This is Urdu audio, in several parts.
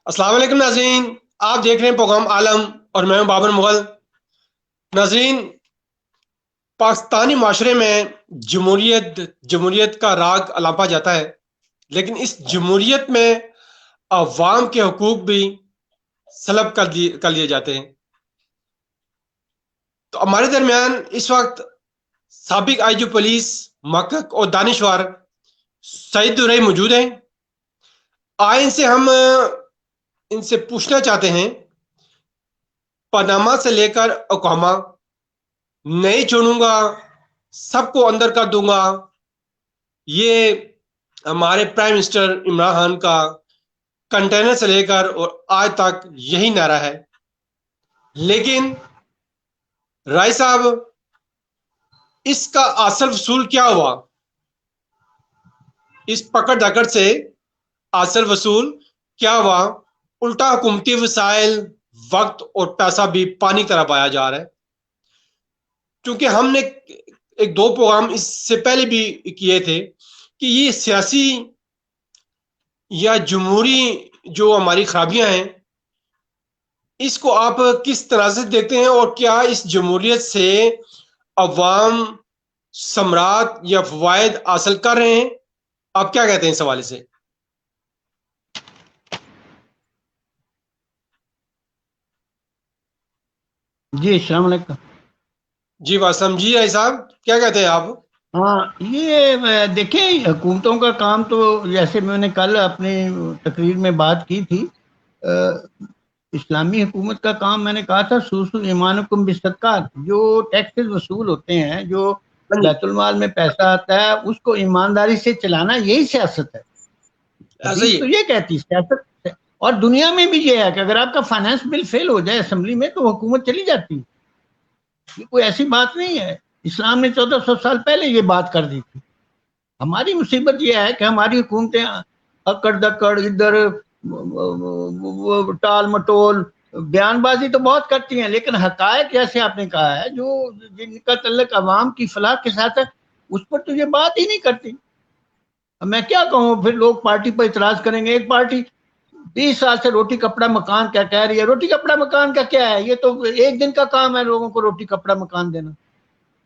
السلام علیکم ناظرین، آپ دیکھ رہے ہیں پروگرام عالم اور میں ہوں بابر مغل۔ ناظرین، پاکستانی معاشرے میں جمہوریت کا راگ الاپا جاتا ہے، لیکن اس جمہوریت میں عوام کے حقوق بھی سلب کر لیے جاتے ہیں۔ تو ہمارے درمیان اس وقت سابق آئی جی پولیس محقق اور دانشور سعید الرئی موجود ہیں۔ آئے ہم ان سے پوچھنا چاہتے ہیں، پاناما سے لے کر اوکلاہوما، نہیں چھوڑوں گا، سب کو اندر کر دوں گا، یہ ہمارے پرائم منسٹر عمران خان کا کنٹینر سے لے کر اور آج تک یہی نعرہ ہے۔ لیکن رائے صاحب، اس کا اصل وصول کیا ہوا؟ اس پکڑ دھکڑ سے اصل وصول کیا ہوا؟ الٹا حکومتی وسائل، وقت اور پیسہ بھی پانی طرح پایا جا رہا ہے۔ کیونکہ ہم نے ایک دو پروگرام اس سے پہلے بھی کیے تھے کہ یہ سیاسی یا جمہوری جو ہماری خرابیاں ہیں، اس کو آپ کس طرح سے دیکھتے ہیں، اور کیا اس جمہوریت سے عوام ثمرات یا فوائد حاصل کر رہے ہیں؟ آپ کیا کہتے ہیں اس حوالے سے؟ جی السلام علیکم۔ جی واسم جی، رائے صاحب کیا کہتے ہیں آپ؟ ہاں، یہ دیکھیں، حکومتوں کا کام تو جیسے میں نے کل اپنی تقریر میں بات کی تھی، اسلامی حکومت کا کام میں نے کہا تھا سوسو ایمانکم بالصدقات، جو ٹیکسز وصول ہوتے ہیں، جو بیت المال میں پیسہ آتا ہے، اس کو ایمانداری سے چلانا، یہی سیاست ہے۔ ایسا ہی حدیث تو یہ کہتی سیاست، اور دنیا میں بھی یہ ہے کہ اگر آپ کا فائنانس بل فیل ہو جائے اسمبلی میں تو حکومت چلی جاتی ہے۔ یہ کوئی ایسی بات نہیں ہے، اسلام نے 1400 سال پہلے یہ بات کر دی تھی۔ ہماری مصیبت یہ ہے کہ ہماری حکومتیں اکڑ دکڑ، ادھر ٹال مٹول، بیان بازی تو بہت کرتی ہیں، لیکن حقائق جیسے آپ نے کہا ہے، جو جن کا تعلق عوام کی فلاح کے ساتھ ہے، اس پر تو یہ بات ہی نہیں کرتی۔ میں کیا کہوں، پھر لوگ پارٹی پر اعتراض کریں گے۔ ایک پارٹی 20 سال سے روٹی کپڑا مکان کیا کہہ رہی ہے، روٹی کپڑا مکان کا کیا ہے؟ یہ تو ایک دن کا کام ہے لوگوں کو روٹی کپڑا مکان دینا۔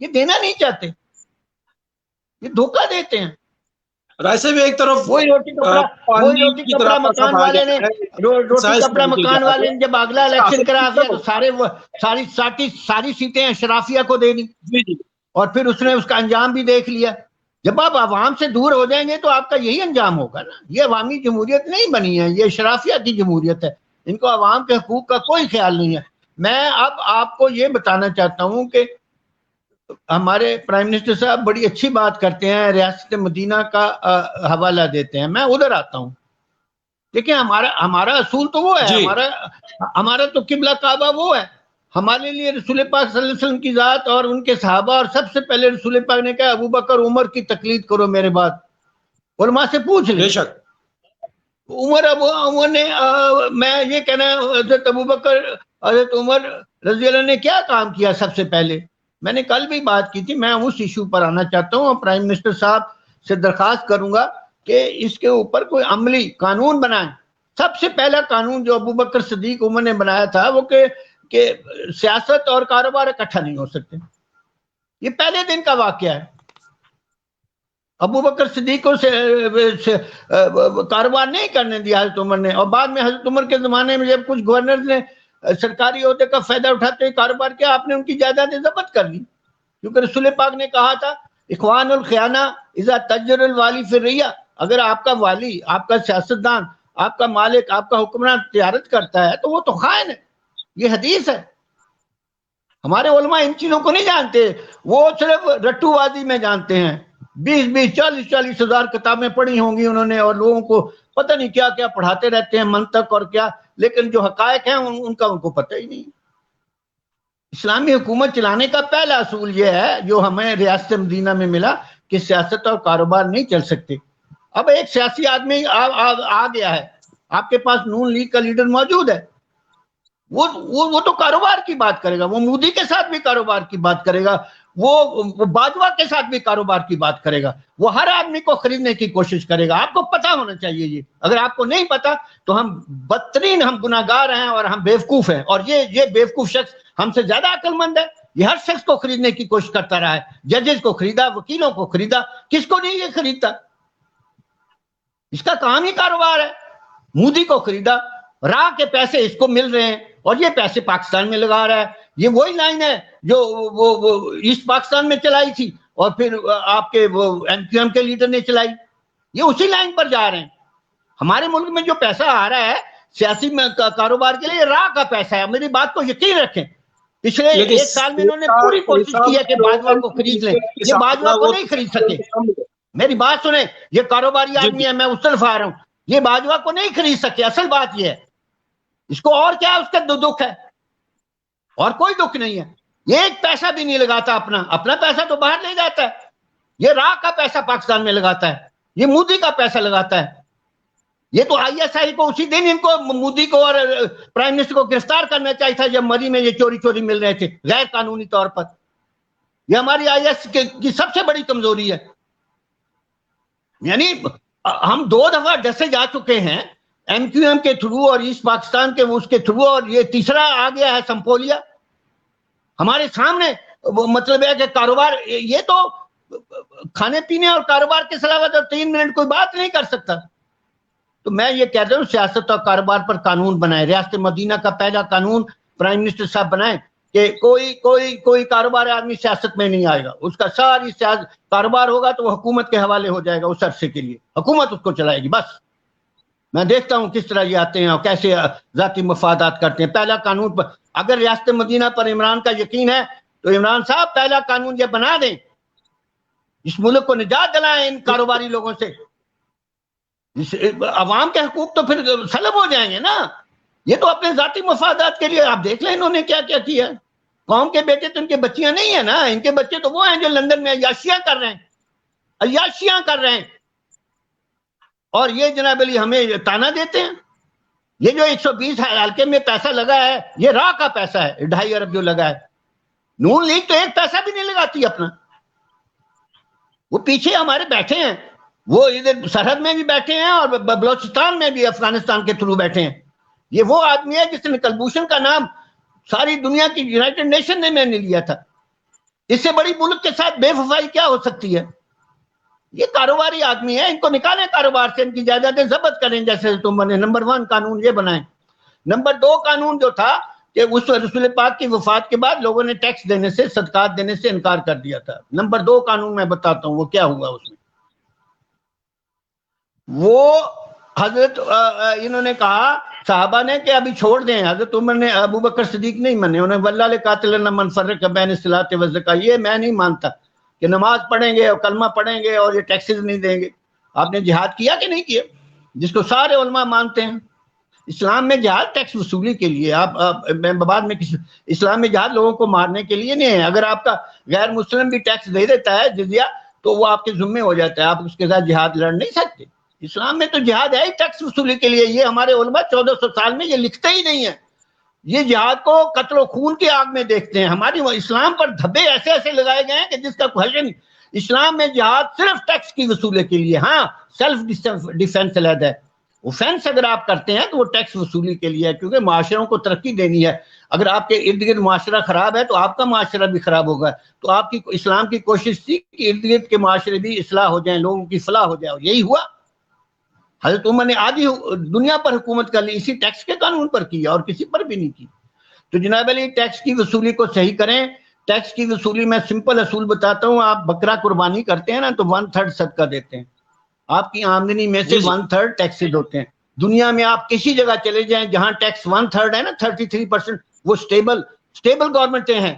یہ دینا نہیں چاہتے، یہ دھوکہ دیتے ہیں۔ رائے صاحب، ایک طرف وہی روٹی پانی کی طرح کپڑا پیسہ مکان کھایا والے جا نے، رہا ہے، روٹی سائز کپڑا کیے جا مکان رہے والے ہیں، نے جب اگلا اس کا الیکشن اثر کرا کس دیا طرح تو ہوگا؟ ساری سیٹیں اشرافیہ کو دے دی، جی جی اور پھر اس نے اس کا انجام بھی دیکھ لیا۔ جب آپ عوام سے دور ہو جائیں گے تو آپ کا یہی انجام ہوگا نا۔ یہ عوامی جمہوریت نہیں بنی ہے، یہ اشرافیہ کی جمہوریت ہے۔ ان کو عوام کے حقوق کا کوئی خیال نہیں ہے۔ میں اب آپ کو یہ بتانا چاہتا ہوں کہ ہمارے پرائم منسٹر صاحب بڑی اچھی بات کرتے ہیں، ریاست مدینہ کا حوالہ دیتے ہیں، میں ادھر آتا ہوں۔ دیکھیں، ہمارا اصول تو وہ ہے، جی ہمارا تو قبلہ کعبہ وہ ہے۔ ہمارے لیے رسول پاک صلی اللہ علیہ وسلم کی ذات اور ان کے صحابہ، اور سب سے پہلے رسول پاک نے کہا ابو بکر عمر کی تقلید کرو میرے بعد۔ علماء سے پوچھ لیں، بے شک۔ عمر نے میں یہ کہنا ہے، حضرت ابو بکر، حضرت عمر رضی اللہ نے کیا کام کیا سب سے پہلے؟ میں نے کل بھی بات کی تھی، میں اس ایشو پر آنا چاہتا ہوں اور پرائم منسٹر صاحب سے درخواست کروں گا کہ اس کے اوپر کوئی عملی قانون بنائیں۔ سب سے پہلا قانون جو ابو بکر صدیق عمر نے بنایا تھا وہ کہ سیاست اور کاروبار اکٹھا نہیں ہو سکتے۔ یہ پہلے دن کا واقعہ ہے۔ ابو بکر صدیق کو کاروبار نہیں کرنے دیا حضرت عمر نے، اور بعد میں حضرت عمر کے زمانے میں جب کچھ گورنر نے سرکاری عہدے کا فائدہ اٹھاتے ہوئے کاروبار کیا، آپ نے ان کی جائیدادیں ضبط کر لی، کیونکہ رسول پاک نے کہا تھا اخوان الخیانہ اذا تجر الوالی فی الرعیہ، اگر آپ کا والی، آپ کا سیاستدان، آپ کا مالک، آپ کا حکمران تجارت کرتا ہے تو وہ تو خائن ہے۔ یہ حدیث ہے۔ ہمارے علماء ان چیزوں کو نہیں جانتے، وہ صرف رٹو بازی میں جانتے ہیں۔ 20 ہزار کتابیں پڑھی ہوں گی انہوں نے، اور لوگوں کو پتہ نہیں کیا کیا پڑھاتے رہتے ہیں، منطق اور کیا، لیکن جو حقائق ہیں ان کا ان کو پتہ ہی نہیں۔ اسلامی حکومت چلانے کا پہلا اصول یہ ہے جو ہمیں ریاست مدینہ میں ملا، کہ سیاست اور کاروبار نہیں چل سکتے۔ اب ایک سیاسی آدمی آ گیا ہے، آپ کے پاس نون لیگ کا لیڈر موجود ہے، وہ تو کاروبار کی بات کرے گا، وہ مودی کے ساتھ بھی کاروبار کی بات کرے گا، وہ باجوہ کے ساتھ بھی کاروبار کی بات کرے گا, وہ ہر آدمی کو خریدنے کی کوشش کرے گا. آپ کو پتا ہونا چاہیے یہ, اگر آپ کو نہیں پتا تو ہم بدترین ہم گناہگار ہیں اور ہم بیوقوف ہیں, اور یہ بیوقوف شخص ہم سے زیادہ عقل مند ہے. یہ ہر شخص کو خریدنے کی کوشش کرتا رہا ہے, ججز کو خریدا, وکیلوں کو خریدا, کس کو نہیں یہ خریدتا؟ اس کا کام ہی کاروبار ہے. مودی کو خریدا, راہ کے پیسے اس کو مل رہے ہیں اور یہ پیسے پاکستان میں لگا رہا ہے. یہ وہی لائن ہے جو وہ ایسٹ پاکستان میں چلائی تھی اور پھر آپ کے وہ ایم کیو ایم کے لیڈر نے چلائی. یہ اسی لائن پر جا رہے ہیں. ہمارے ملک میں جو پیسہ آ رہا ہے سیاسی کاروبار کے لیے, راہ کا پیسہ ہے. میری بات کو یقین رکھیں, پچھلے ایک سال میں انہوں نے پوری کوشش کی ہے کہ باجوہ کو خرید لیں. یہ باجوہ کو نہیں خرید سکے. میری بات سنیں, یہ کاروباری آدمی ہے, میں اس طرف آ رہا ہوں. یہ باجوہ کو نہیں خرید سکے. اصل بات یہ ہے, اس کو اور کیا اس کا دکھ ہے, اور کوئی دکھ نہیں ہے. یہ ایک پیسہ بھی نہیں لگاتا, اپنا پیسہ تو باہر لے جاتا ہے. یہ راہ کا پیسہ پاکستان میں لگاتا ہے, یہ مودی کا پیسہ لگاتا ہے. یہ تو آئی ایس آئی کو اسی دن ان کو مودی کو اور پرائم منسٹر کو گرفتار کرنا چاہیے تھا جب مری میں یہ چوری مل رہے تھے غیر قانونی طور پر. یہ ہماری آئی ایس کی سب سے بڑی کمزوری ہے. یعنی ہم 2 دفعہ ڈسے جا چکے ہیں ایم کیو ایم کے تھرو اور ایسٹ پاکستان کے اس کے تھرو, اور یہ تیسرا آ گیا ہے سمپولیا ہمارے سامنے. وہ مطلب ہے کہ کاروبار, یہ تو کھانے پینے اور کاروبار کے علاوہ تو 3 منٹ کوئی بات نہیں کر سکتا. تو میں یہ کہہ رہا ہوں سیاست اور کاروبار پر قانون بنائے. ریاست مدینہ کا پہلا قانون پرائم منسٹر صاحب بنائے کہ کوئی کاروبار آدمی سیاست میں نہیں آئے گا. اس کا ساری کاروبار ہوگا تو وہ حکومت کے حوالے ہو جائے گا اس عرصے کے لیے, حکومت اس کو چلائے گی. بس میں دیکھتا ہوں کس طرح یہ آتے ہیں اور کیسے ذاتی مفادات کرتے ہیں. پہلا قانون پر اگر ریاست مدینہ پر عمران کا یقین ہے تو عمران صاحب پہلا قانون یہ بنا دیں, اس ملک کو نجات دلائیں ان کاروباری لوگوں سے. عوام کے حقوق تو پھر سلب ہو جائیں گے نا. یہ تو اپنے ذاتی مفادات کے لیے, آپ دیکھ لیں انہوں نے کیا کیا کیا. قوم کے بیٹے تو ان کے بچیاں نہیں ہیں نا, ان کے بچے تو وہ ہیں جو لندن میں عیاشیاں کر رہے ہیں. اور یہ جناب علی ہمیں تانا دیتے ہیں. یہ جو 120 حلقے میں پیسہ لگا ہے یہ راہ کا پیسہ ہے, 2.5 ارب جو لگا ہے. نون لیگ تو ایک پیسہ بھی نہیں لگاتی اپنا. وہ پیچھے ہمارے بیٹھے ہیں, وہ ادھر سرحد میں بھی بیٹھے ہیں اور بلوچستان میں بھی افغانستان کے تھرو بیٹھے ہیں. یہ وہ آدمی ہے جس نے کلبھوشن کا نام ساری دنیا کی یونائٹڈ نیشن نے میں نے لیا تھا. اس سے بڑی ملک کے ساتھ بے وفائی کیا ہو سکتی ہے؟ یہ کاروباری آدمی ہے, ان کو نکالیں کاروبار سے, ان کی جائیدادیں ضبط کریں جیسے تم نے. نمبر 1 قانون یہ بنائیں. نمبر 2 قانون جو تھا کہ اس رسول پاک کی وفات کے بعد لوگوں نے ٹیکس دینے سے, صدقات دینے سے انکار کر دیا تھا. نمبر 2 قانون میں بتاتا ہوں وہ کیا ہوا اس میں. وہ حضرت انہوں نے کہا صحابہ نے کہ ابھی چھوڑ دیں. حضرت عمر نے, ابو بکر صدیق نہیں مانے, انہیں واللہ قاتلنا من فرق بین الصلاۃ والزکاۃ, یہ میں نہیں مانتا کہ نماز پڑھیں گے اور کلمہ پڑھیں گے اور یہ ٹیکسز نہیں دیں گے. آپ نے جہاد کیا کہ نہیں کیا, جس کو سارے علماء مانتے ہیں. اسلام میں جہاد ٹیکس وصولی کے لیے. میں بعد میں اسلام میں جہاد لوگوں کو مارنے کے لیے نہیں ہے. اگر آپ کا غیر مسلم بھی ٹیکس دے دیتا ہے جزیہ تو وہ آپ کے ذمے ہو جاتا ہے, آپ اس کے ساتھ جہاد لڑ نہیں سکتے. اسلام میں تو جہاد ہے ہی ٹیکس وصولی کے لیے. یہ ہمارے علماء 1400 سال میں یہ لکھتے ہی نہیں ہیں. یہ جہاد کو قتل و خون کی آگ میں دیکھتے ہیں. ہماری اسلام پر دھبے ایسے ایسے لگائے گئے ہیں کہ جس کا کوئی حل نہیں. اسلام میں جہاد صرف ٹیکس کی وصولی کے لیے. ہاں سیلف ڈیفense علیحدہ ہے. اوفینس اگر آپ کرتے ہیں تو وہ ٹیکس وصولی کے لیے ہے, کیونکہ معاشروں کو ترقی دینی ہے. اگر آپ کے ارد گرد معاشرہ خراب ہے تو آپ کا معاشرہ بھی خراب ہوگا. تو آپ کی اسلام کی کوشش تھی کہ ارد گرد کے معاشرے بھی اصلاح ہو جائیں, لوگوں کی فلاح ہو جائے, اور یہی ہوا. حضرت عمر نے آدھی دنیا پر حکومت کر لی, اسی ٹیکس کے قانون پر کی اور کسی پر بھی نہیں کی. تو جناب علی ٹیکس کی وصولی کو صحیح کریں. ٹیکس کی وصولی میں سمپل اصول بتاتا ہوں. آپ بکرا قربانی کرتے ہیں نا تو 1/3 صدقہ دیتے ہیں. آپ کی آمدنی میں سے 1/3 ٹیکسز ہوتے ہیں. دنیا میں آپ کسی جگہ چلے جائیں جہاں ٹیکس 1/3 ہے نا, 33%, وہ سٹیبل گورنمنٹیں ہیں.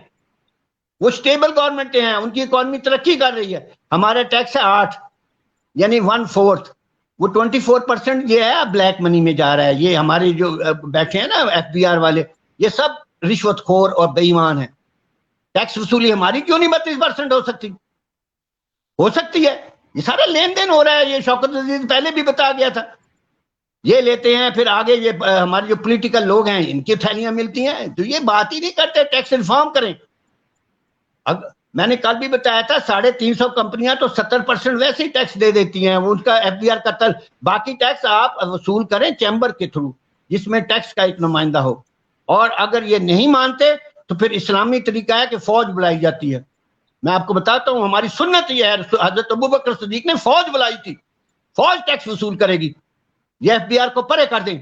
وہ سٹیبل گورنمنٹیں ہیں, ان کی اکانومی ترقی کر رہی ہے. ہمارا ٹیکس ہے 8, یعنی 1/4. وہ 24% یہ ہے بلیک منی میں جا رہا ہے. یہ ہمارے جو بیٹھے ہیں نا FBR والے, یہ سب رشوت خور اور بے ایمان ہیں. ٹیکس وصولی ہماری کیوں نہیں 32% ہو سکتی؟ ہو سکتی ہے. یہ سارا لین دین ہو رہا ہے. یہ شوکت عزیز پہلے بھی بتا گیا تھا. یہ لیتے ہیں, پھر آگے یہ ہمارے جو پولیٹیکل لوگ ہیں ان کی تھیلیاں ملتی ہیں, تو یہ بات ہی نہیں کرتے. ٹیکس ریفارم کریں. میں نے کل بھی بتایا تھا 350 کمپنیاں تو 70% ویسے ہی ٹیکس دے دیتی ہیں، ان کا ایف بی آر کا باقی ٹیکس آپ وصول کریں چیمبر کے تھرو، جس میں ٹیکس کا ایک نمائندہ ہو. اور اگر یہ نہیں مانتے تو پھر اسلامی طریقہ ہے کہ فوج بلائی جاتی ہے. میں آپ کو بتاتا ہوں ہماری سنت یہ ہے، حضرت ابوبکر صدیق نے فوج بلائی تھی، فوج ٹیکس وصول کرے گی. یہ ایف بی آر کو پرے کر دیں،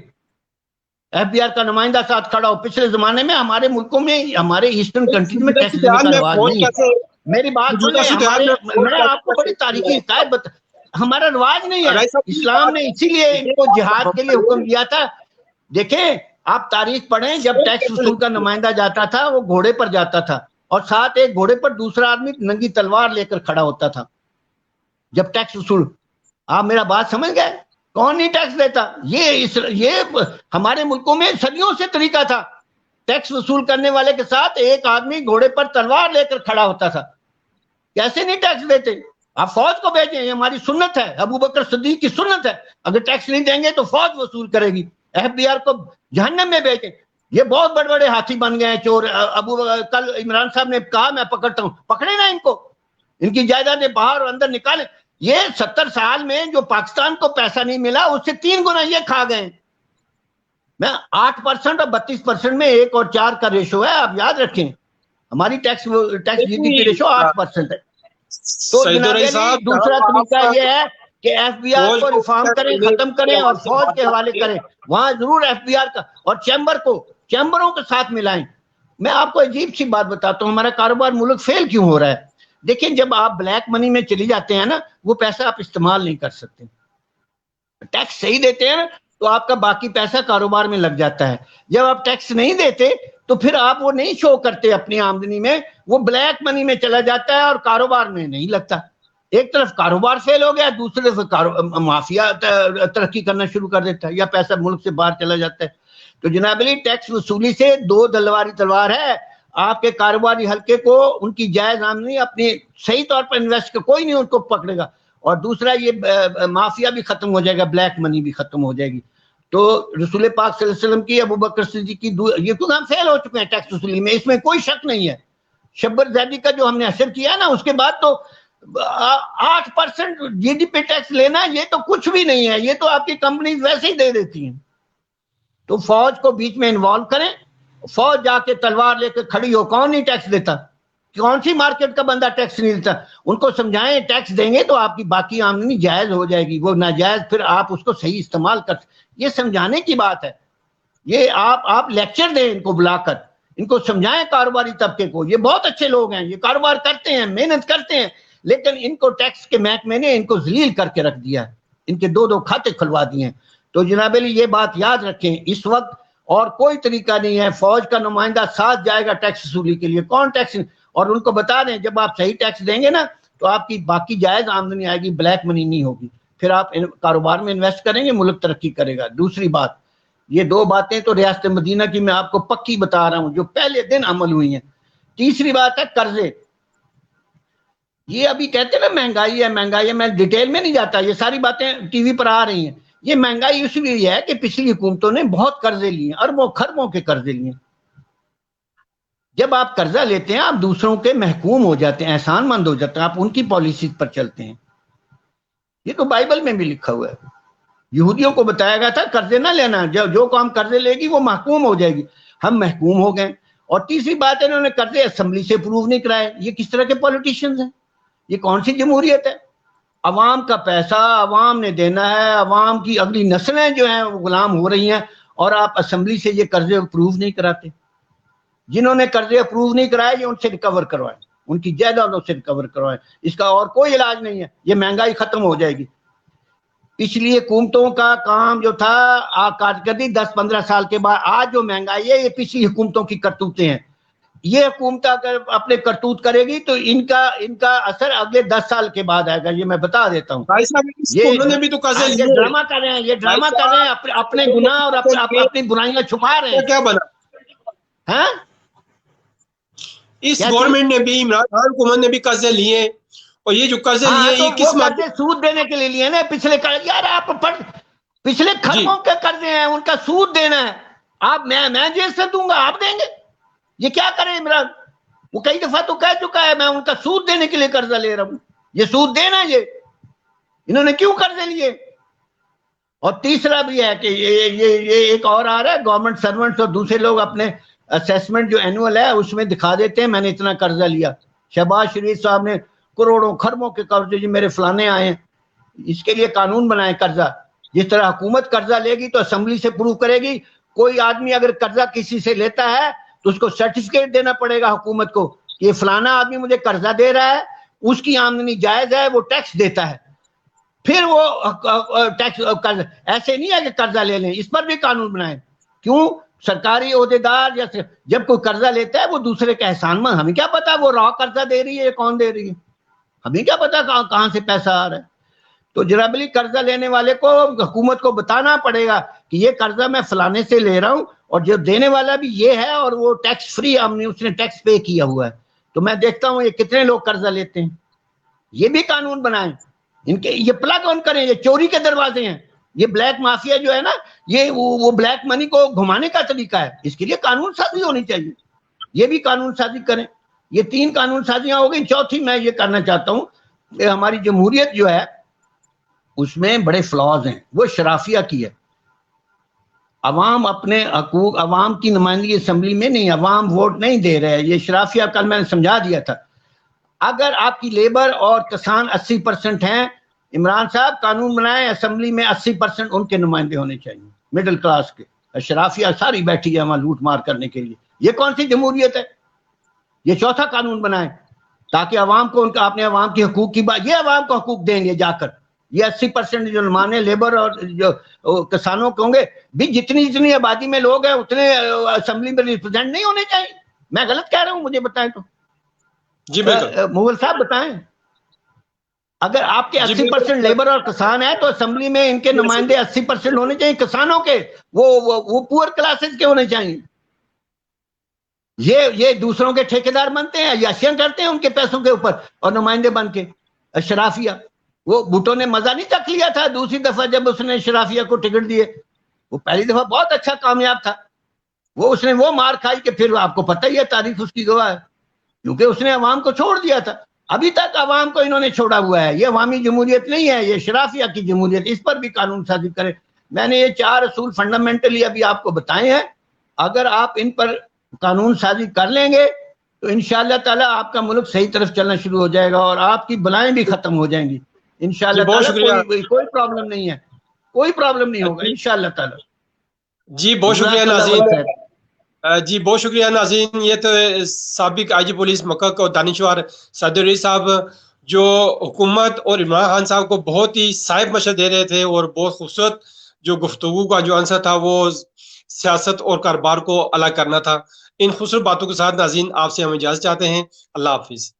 ایف بی آر کا نمائندہ ساتھ کھڑا ہو. پچھلے زمانے میں ہمارے ملکوں میں، ہمارے ایسٹرن کنٹریز میں ٹیکس دینے کا رواج نہیں ہے. میری بات سن لیں، میں آپ کو بڑی تاریخی حقائق ہمارا رواج نہیں ہے. اسلام نے اسی لیے ان کو جہاد کے لیے حکم دیا تھا. دیکھیں آپ تاریخ پڑھیں، جب ٹیکس وصول کا نمائندہ جاتا تھا وہ گھوڑے پر جاتا تھا، اور ساتھ ایک گھوڑے پر دوسرا آدمی ننگی تلوار لے کر کھڑا ہوتا تھا جب ٹیکس وصول. آپ میرا بات سمجھ گئے؟ کون نہیں ٹیکس دیتا؟ یہ ہمارے ملکوں میں صدیوں سے طریقہ تھا. ٹیکس وصول کرنے والے کے ساتھ ایک آدمی گھوڑے پر تلوار لے کر کھڑا ہوتا تھا. کیسے نہیں ٹیکس دیتے؟ آپ فوج کو بھیجیں، یہ ہماری سنت ہے، ابو بکر صدیق کی سنت ہے. اگر ٹیکس نہیں دیں گے تو فوج وصول کرے گی. ایف بی آر کو جہنم میں بھیجیں. یہ بہت بڑے بڑے ہاتھی بن گئے ہیں چور. کل عمران صاحب نے کہا میں پکڑتا ہوں، پکڑے نا ان کو، ان کی جائیدادیں باہر اور اندر نکالیں. یہ 70 سال میں جو پاکستان کو پیسہ نہیں ملا اس سے 3 گنا یہ کھا گئے. میں 8% اور 32% میں 1 اور 4 کا ریشو ہے، آپ یاد رکھیں. ہماری tax G D P ratio 8% ہے. تو جناب علی دوسرا طریقہ یہ ہے کہ ایف بی آر کو ریفارم کریں، ختم کریں اور فوج کے حوالے کریں. وہاں ضرور ایف بی آر کا اور چیمبروں کے ساتھ ملائیں. میں آپ کو عجیب سی بات بتاتا ہوں، ہمارا کاروبار ملک فیل کیوں ہو رہا ہے؟ دیکھیں جب آپ بلیک منی میں چلی جاتے ہیں نا، وہ پیسہ آپ استعمال نہیں کر سکتے. ٹیکس صحیح دیتے ہیں تو آپ کا باقی پیسہ کاروبار میں لگ جاتا ہے. جب آپ ٹیکس نہیں دیتے تو پھر آپ وہ نہیں شو کرتے اپنی آمدنی میں، وہ بلیک منی میں چلا جاتا ہے اور کاروبار میں نہیں لگتا. ایک طرف کاروبار فیل ہو گیا، دوسرے طرف مافیا ترقی کرنا شروع کر دیتا ہے یا پیسہ ملک سے باہر چلا جاتا ہے. تو جناب علی ٹیکس وصولی سے 2 تلوار ہے. آپ کے کاروباری حلقے کو ان کی جائز آمدنی اپنی صحیح طور پر انویسٹ کر، کوئی نہیں ان کو پکڑے گا. اور دوسرا یہ مافیا بھی ختم ہو جائے گا، بلیک منی بھی ختم ہو جائے گی. تو رسول پاک صلی اللہ علیہ وسلم کی، ابو بکر صدیق کی، یہ تو ہم فیل ہو چکے ہیں ٹیکس وصولی میں، اس میں کوئی شک نہیں ہے. شبر زیدی کا جو ہم نے اثر کیا نا، اس کے بعد تو 8% جی ڈی پی ٹیکس لینا یہ تو کچھ بھی نہیں ہے، یہ تو آپ کی کمپنیز ویسے ہی دے دیتی ہیں. تو فوج کو بیچ میں انوالو کریں. فوج جا کے تلوار لے کے کھڑی ہو، کون نہیں ٹیکس دیتا؟ کون سی مارکیٹ کا بندہ ٹیکس نہیں دیتا؟ ان کو سمجھائیں ٹیکس دیں گے تو آپ کی باقی آمدنی جائز ہو جائے گی، وہ ناجائز پھر آپ اس کو صحیح استعمال کر. یہ سمجھانے کی بات ہے. یہ آپ لیکچر دیں ان کو بلا کر، ان کو سمجھائیں کاروباری طبقے کو. یہ بہت اچھے لوگ ہیں، یہ کاروبار کرتے ہیں، محنت کرتے ہیں، لیکن ان کو ٹیکس کے محکمے نے ان کو ذلیل کر کے رکھ دیا ہے، ان کے 2 کھاتے کھلوا دیے ہیں. تو جناب علی یہ بات یاد رکھیں، اس وقت اور کوئی طریقہ نہیں ہے. فوج کا نمائندہ ساتھ جائے گا ٹیکس وصولی کے لیے. کون ٹیکس؟ اور ان کو بتا دیں جب آپ صحیح ٹیکس دیں گے نا تو آپ کی باقی جائز آمدنی آئے گی، بلیک منی نہیں ہوگی. پھر آپ کاروبار میں انویسٹ کریں گے، ملک ترقی کرے گا. دوسری بات، یہ 2 باتیں تو ریاست مدینہ کی میں آپ کو پکی بتا رہا ہوں جو پہلے دن عمل ہوئی ہیں. تیسری بات ہے قرضے. یہ ابھی کہتے ہیں نا مہنگائی ہے، میں ڈیٹیل میں نہیں جاتا، یہ ساری باتیں ٹی وی پر آ رہی ہیں. یہ مہنگائی اس لیے ہے کہ پچھلی حکومتوں نے بہت قرضے لیے، اربوں خربوں کے قرضے لیے. جب آپ قرضہ لیتے ہیں آپ دوسروں کے محکوم ہو جاتے ہیں، احسان مند ہو جاتے ہیں، آپ ان کی پالیسیز پر چلتے ہیں. یہ تو بائبل میں بھی لکھا ہوا ہے. یہودیوں کو بتایا گیا تھا قرضے نہ لینا، جو قوم قرضے لے گی وہ محکوم ہو جائے گی. ہم محکوم ہو گئے. اور تیسری بات ہے انہوں نے قرضے اسمبلی سے اپروو نہیں کرائے. یہ کس طرح کے پولیٹیشنز ہیں؟ یہ کون سی جمہوریت ہے؟ عوام کا پیسہ عوام نے دینا ہے، عوام کی اگلی نسلیں جو ہیں وہ غلام ہو رہی ہیں، اور آپ اسمبلی سے یہ قرضے اپروو نہیں کراتے. جنہوں نے قرضے اپروو نہیں کرائے یہ ان سے ریکور کروائیں، ان کی جائیدادوں سے ریکور کروائیں. اس کا اور کوئی علاج نہیں ہے. یہ مہنگائی ختم ہو جائے گی. پچھلی حکومتوں کا کام جو تھا کارکردگی 10-15 سال کے بعد، آج جو مہنگائی ہے یہ پچھلی حکومتوں کی کرتوتیں ہیں. یہ حکومت اگر اپنے کرتوت کرے گی تو ان کا اثر اگلے 10 سال کے بعد آئے گا، یہ میں بتا دیتا ہوں. یہ ڈرامہ کر رہے ہیں، یہ ڈرامہ کر رہے ہیں، اپنے گناہ اور اپنی برائیاں چھپا رہے ہیں. کیا بنا اس گورنمنٹ نے بھی، عمران خان حکومت نے بھی قرضے لیے، اور یہ جو قرضے لیے یہ کس قرضے سود دینے کے لیے لیے نا. پچھلے یار آپ پچھلے خربوں کے قرضے ہیں، ان کا سود دینا ہے. آپ میں جیل سے دوں گا، آپ دیں گے؟ یہ کیا کریں عمران؟ وہ کئی دفعہ تو کہہ چکا ہے میں ان کا سود دینے کے لیے قرضہ لے رہا ہوں. یہ سود دینا یہ انہوں نے کیوں قرضے لیے؟ اور تیسرا بھی ہے کہ یہ ایک اور آ رہا ہے، گورنمنٹ سرونٹس اور دوسرے لوگ اپنے اسیسمنٹ جو اینول ہے اس میں دکھا دیتے ہیں میں نے اتنا قرضہ لیا. شہباز شریف صاحب نے کروڑوں خربوں کے قرضے جی میرے فلانے آئے ہیں. اس کے لیے قانون بنائے قرضہ. جس طرح حکومت قرضہ لے گی تو اسمبلی سے پروو کرے گی. کوئی آدمی اگر قرضہ کسی سے لیتا ہے تو اس کو سرٹیفکیٹ دینا پڑے گا حکومت کو کہ یہ فلانا آدمی مجھے قرضہ دے رہا ہے، اس کی آمدنی جائز ہے، وہ ٹیکس دیتا ہے. پھر وہ ٹیکس ایسے نہیں ہے کہ قرضہ لے لیں، اس پر بھی قانون بنائیں. کیوں؟ سرکاری عہدیدار یا جب کوئی قرضہ لیتا ہے وہ دوسرے کا احسان مند، ہمیں کیا پتا وہ را قرضہ دے رہی ہے یا کون دے رہی ہے، ہمیں کیا پتا کہاں سے پیسہ آ رہا ہے. تو جناب علی قرضہ لینے والے کو حکومت کو بتانا پڑے گا کہ یہ قرضہ میں فلانے سے لے رہا ہوں اور جو دینے والا بھی یہ ہے اور وہ ٹیکس فری آمدنی اس نے ٹیکس پے کیا ہوا ہے. تو میں دیکھتا ہوں یہ کتنے لوگ قرضہ لیتے ہیں. یہ بھی قانون بنائیں، ان کے یہ پلگ آن کریں. یہ چوری کے دروازے ہیں، یہ بلیک مافیا جو ہے نا، یہ وہ بلیک منی کو گھمانے کا طریقہ ہے. اس کے لیے قانون سازی ہونی چاہیے، یہ بھی قانون سازی کریں. یہ 3 قانون سازیاں ہو گئی. چوتھی میں یہ کرنا چاہتا ہوں کہ ہماری جمہوریت جو ہے اس میں بڑے فلاز ہیں، وہ شرافیہ کی ہے. عوام اپنے حقوق، عوام کی نمائندگی اسمبلی میں نہیں، عوام ووٹ نہیں دے رہے. یہ شرافیہ کل میں نے سمجھا دیا تھا. اگر آپ کی لیبر اور کسان 80% ہیں، عمران صاحب قانون بنائیں اسمبلی میں 80% ان کے نمائندے ہونے چاہیے مڈل کلاس کے. شرافیہ ساری بیٹھی ہے وہاں لوٹ مار کرنے کے لیے. یہ کون سی جمہوریت ہے؟ یہ چوتھا قانون بنائیں تاکہ عوام کو ان کا اپنے عوام کے حقوق کی بات، یہ عوام کو حقوق دیں گے جا کر. یہ 80% جو نمائندے لیبر اور جو کسانوں کے ہوں گے بھی، جتنی آبادی میں لوگ ہیں اتنے اسمبلی میں ریپرزینٹ نہیں ہونے چاہیے. میں غلط کہہ رہا ہوں؟ مجھے بتائیں تو. جی بالکل مغل صاحب بتائیں. اگر آپ کے 80% لیبر اور کسان ہیں تو اسمبلی میں ان کے نمائندے 80% ہونے چاہیے کسانوں کے، وہ پور کلاسز کے ہونے چاہیے. یہ دوسروں کے ٹھیکیدار بنتے ہیں، عیاشیاں کرتے ہیں ان کے پیسوں کے اوپر اور نمائندے بن کے. شرافیہ وہ بھٹو نے مزہ نہیں چکھ لیا تھا دوسری دفعہ جب اس نے شرافیہ کو ٹکٹ دیے؟ وہ پہلی دفعہ بہت اچھا کامیاب تھا. اس نے وہ مار کھائی کہ پھر آپ کو پتہ ہی ہے تاریخ اس کی گواہ ہے، کیونکہ اس نے عوام کو چھوڑ دیا تھا. ابھی تک عوام کو انہوں نے چھوڑا ہوا ہے. یہ عوامی جمہوریت نہیں ہے، یہ شرافیہ کی جمہوریت. اس پر بھی قانون سازی کرے. میں نے یہ 4 اصول فنڈامنٹلی ابھی آپ کو بتائے ہیں. اگر آپ ان پر قانون سازی کر لیں گے تو انشاءاللہ تعالی آپ کا ملک صحیح طرف چلنا شروع ہو جائے گا اور آپ کی بلائیں بھی ختم ہو جائیں گی انشاءاللہ تعالی. کوئی پرابلم نہیں ہے، کوئی پرابلم نہیں ہوگا انشاءاللہ تعالی. جی بہت شکریہ ناظرین. جی بہت شکریہ ناظرین. یہ تو سابق آئی جی پولیس مکہ کو دانشور صدری صاحب جو حکومت اور عمران خان صاحب کو بہت ہی صائب مشورہ دے رہے تھے اور بہت خوبصورت جو گفتگو کا جو عنصر تھا وہ سیاست اور کاروبار کو الگ کرنا تھا. ان خوبصورت باتوں کے ساتھ ناظرین آپ سے ہم اجازت چاہتے ہیں. اللہ حافظ.